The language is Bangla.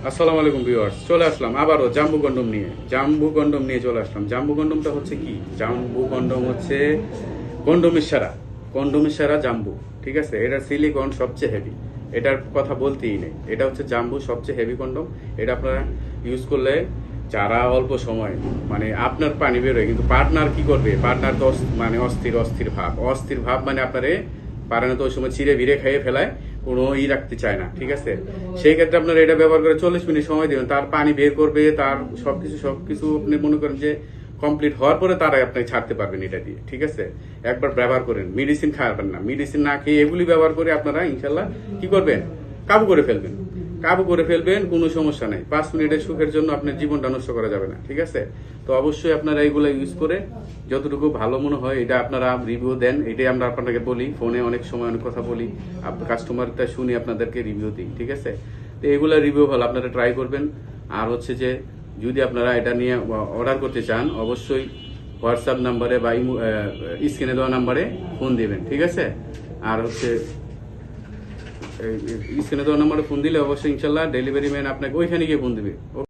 আসসালামু আলাইকুম ভিউয়ার্স, চলে আসলাম আবারও জাম্বু কন্ডম নিয়ে চলে আসলাম। জাম্বু কন্ডমটা হচ্ছে কি? জাম্বু কন্ডম হচ্ছে কন্ডমের সেরা জাম্বু। ঠিক আছে, এটার সিলিকন সবচেয়ে হেভি, এটার কথা বলতেই নেই। এটা হচ্ছে জাম্বু সবচেয়ে হেভি কন্ডম। এটা আপনারা ইউজ করলে যারা অল্প সময় মানে আপনার পানি বেরোয়, কিন্তু পার্টনার কি করবে? পার্টনার তো মানে অস্থির ভাব মানে আপনারে পারে না তো ওই সময় চিড়ে ভিড়ে খাইয়ে ফেলায়, কোনো রাখতে চায় না। ঠিক আছে, সেই ক্ষেত্রে আপনারা এটা ব্যবহার করে 40 মিনিট সময় দেবেন, তার পানি বের করবে, তার সবকিছু আপনি মনে করেন যে কমপ্লিট হওয়ার পরে তারাই আপনি ছাড়তে পারবেন এটা দিয়ে। ঠিক আছে, একবার ব্যবহার করেন, মেডিসিন খাওয়াবেন না। মেডিসিন না খেয়ে এগুলি ব্যবহার করে আপনারা ইনশাল্লাহ কি করবেন? কাবু করে ফেলবেন, কোনো সমস্যা নেই। 5 মিনিটের সুখের জন্য আপনার জীবনটা নষ্ট করা যাবে না। ঠিক আছে, তো অবশ্যই আপনারা এগুলো ইউজ করে যতটুকু ভালো মনে হয় এটা আপনারা রিভিউ দেন। এটাই আমরা আপনাকে বলি, ফোনে অনেক সময় অনেক কথা বলি, কাস্টমারটা শুনি আপনাদেরকে রিভিউ দিই। ঠিক আছে, তো এগুলো রিভিউ ভালো, আপনারা ট্রাই করবেন। আর হচ্ছে যে যদি আপনারা এটা নিয়ে অর্ডার করতে চান, অবশ্যই হোয়াটসঅ্যাপ নাম্বারে বা স্ক্রিনে দেওয়া নাম্বারে ফোন দিবেন। ঠিক আছে, আর হচ্ছে স্ক্রিনে দেওয়া নাম্বারে ফোন দিলে অবশ্যই ইনশাল্লাহ ডেলিভারি ম্যান আপনাকে ওইখানে গিয়ে ফোন দিবে।